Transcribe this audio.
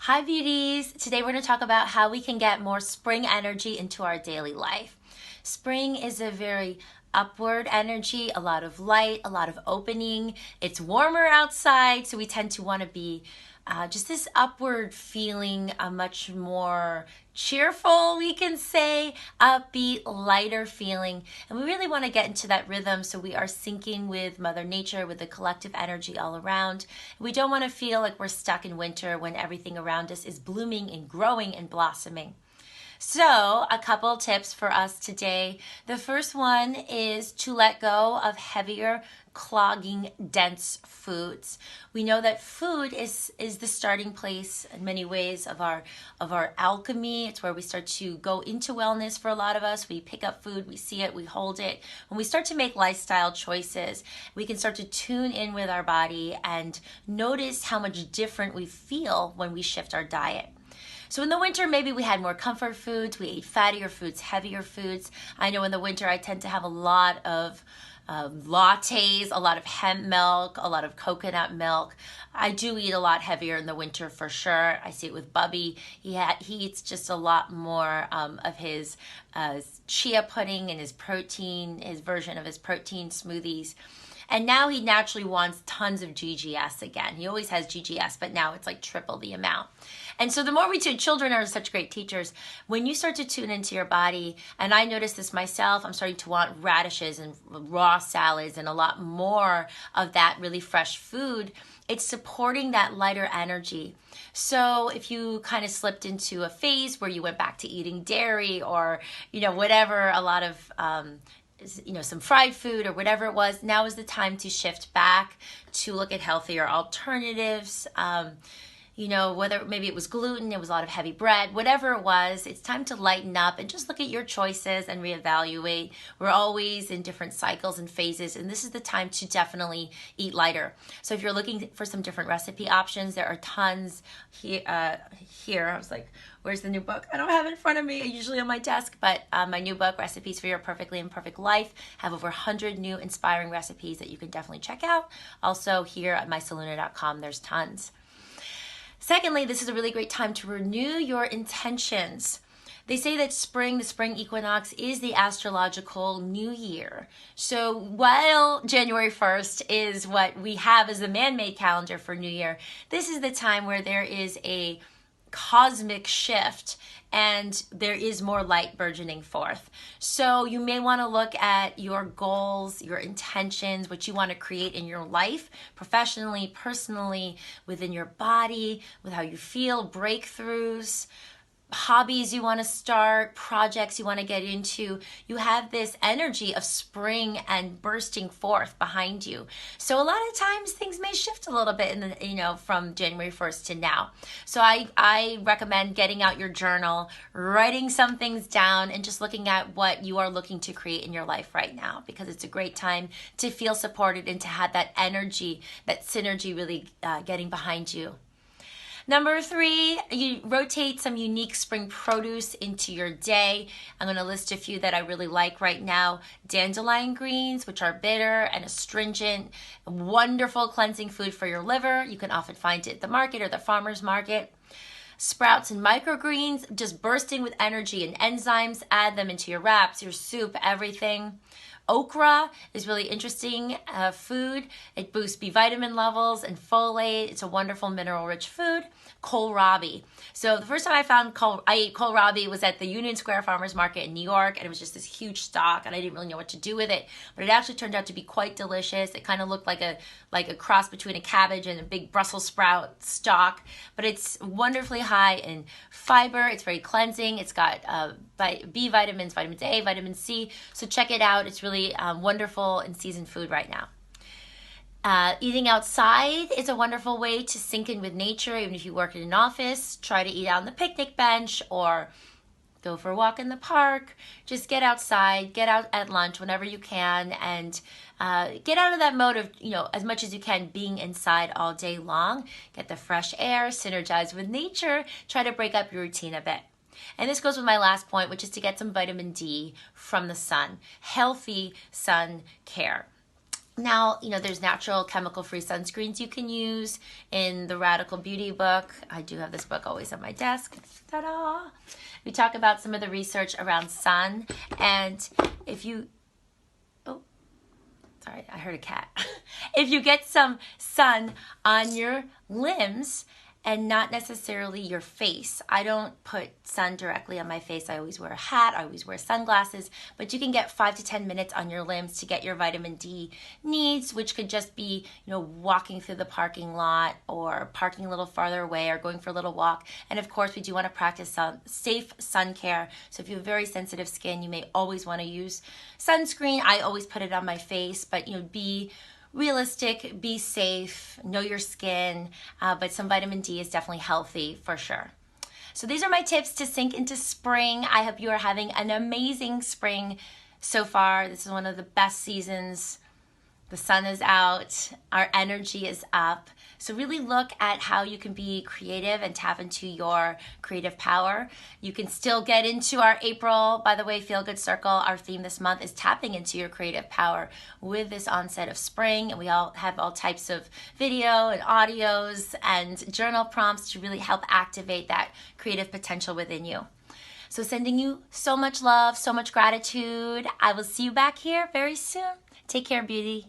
Hi beauties! Today we're going to talk about how we can get more spring energy into our daily life. Spring is a very upward energy, a lot of light, a lot of opening. It's warmer outside, so we tend to want to be just this upward feeling, a much more cheerful, we can say, upbeat, lighter feeling. And we really want to get into that rhythm so we are syncing with Mother Nature, with the collective energy all around. We don't want to feel like we're stuck in winter when everything around us is blooming and growing and blossoming. So, a couple tips for us today. The first one is to let go of heavier, clogging, dense foods. We know that food is the starting place in many ways of our alchemy. It's where we start to go into wellness for a lot of us. We pick up food, we see it, we hold it. When we start to make lifestyle choices, we can start to tune in with our body and notice how much different we feel when we shift our diet. So in the winter, maybe we had more comfort foods, we ate fattier foods, heavier foods. I know in the winter I tend to have a lot of lattes, a lot of hemp milk, a lot of coconut milk. I do eat a lot heavier in the winter for sure. I see it with Bubby. He eats just a lot more of his chia pudding and his protein, his version of his protein smoothies. And now he naturally wants tons of GGS again. He always has GGS, but now it's like triple the amount. And so the more we tune, children are such great teachers. When you start to tune into your body, and I notice this myself, I'm starting to want radishes and raw salads and a lot more of that really fresh food. It's supporting that lighter energy. So if you kind of slipped into a phase where you went back to eating dairy or, whatever, a lot of, some fried food or whatever it was, now is the time to shift back to look at healthier alternatives. Whether maybe it was gluten, it was a lot of heavy bread, whatever it was, it's time to lighten up and just look at your choices and reevaluate. We're always in different cycles and phases, and this is the time to definitely eat lighter. So if you're looking for some different recipe options, there are tons here. I was like, where's the new book? I don't have it in front of me, usually on my desk, but my new book, Recipes for Your Perfectly Imperfect Life, have over 100 new inspiring recipes that you can definitely check out. Also here at myseluna.com, there's tons. Secondly, this is a really great time to renew your intentions. They say that the spring equinox, is the astrological new year. So while January 1st is what we have as the man-made calendar for New Year, this is the time where there is a cosmic shift and there is more light burgeoning forth. So you may want to look at your goals, your intentions, what you want to create in your life, professionally, personally, within your body, with how you feel, breakthroughs, hobbies you want to start, projects you want to get into. You have this energy of spring and bursting forth behind you. So a lot of times things may shift a little bit from January 1st to now. So I recommend getting out your journal, writing some things down, and just looking at what you are looking to create in your life right now, because it's a great time to feel supported and to have that energy, that synergy really getting behind you. Number 3, you rotate some unique spring produce into your day. I'm going to list a few that I really like right now. Dandelion greens, which are bitter and astringent, wonderful cleansing food for your liver. You can often find it at the market or the farmer's market. Sprouts and microgreens, just bursting with energy and enzymes. Add them into your wraps, your soup, everything. Okra is really interesting food. It boosts B vitamin levels and folate. It's a wonderful mineral-rich food. Kohlrabi. So the first time I ate kohlrabi was at the Union Square Farmers Market in New York, and it was just this huge stalk, and I didn't really know what to do with it. But it actually turned out to be quite delicious. It kind of looked like a cross between a cabbage and a big Brussels sprout stalk, but it's wonderfully high in fiber. It's very cleansing. It's got B vitamins, vitamin A, vitamin C. So check it out. It's really wonderful in seasoned food right now. Eating outside is a wonderful way to sync in with nature. Even if you work in an office, try to eat out on the picnic bench or go for a walk in the park. Just get outside, get out at lunch whenever you can, and get out of that mode of, as much as you can being inside all day long. Get the fresh air, synergize with nature, try to break up your routine a bit. And this goes with my last point, which is to get some vitamin D from the sun. Healthy sun care. Now, there's natural chemical-free sunscreens you can use in the Radical Beauty book. I do have this book always on my desk. Ta-da! We talk about some of the research around sun, and if you, oh, sorry, I heard a cat. If you get some sun on your limbs, and not necessarily your face. I don't put sun directly on my face. I always wear a hat, I always wear sunglasses, but you can get 5 to 10 minutes on your limbs to get your vitamin D needs, which could just be, walking through the parking lot or parking a little farther away or going for a little walk. And of course, we do want to practice some safe sun care. So if you have very sensitive skin, you may always want to use sunscreen. I always put it on my face, but be realistic, be safe, know your skin, but some vitamin D is definitely healthy for sure. So these are my tips to sink into spring. I hope you are having an amazing spring so far. This is one of the best seasons. The sun is out, our energy is up. So really look at how you can be creative and tap into your creative power. You can still get into our April, by the way, Feel Good Circle. Our theme this month is tapping into your creative power with this onset of spring. And we all have all types of video and audios and journal prompts to really help activate that creative potential within you. So sending you so much love, so much gratitude. I will see you back here very soon. Take care, beauty.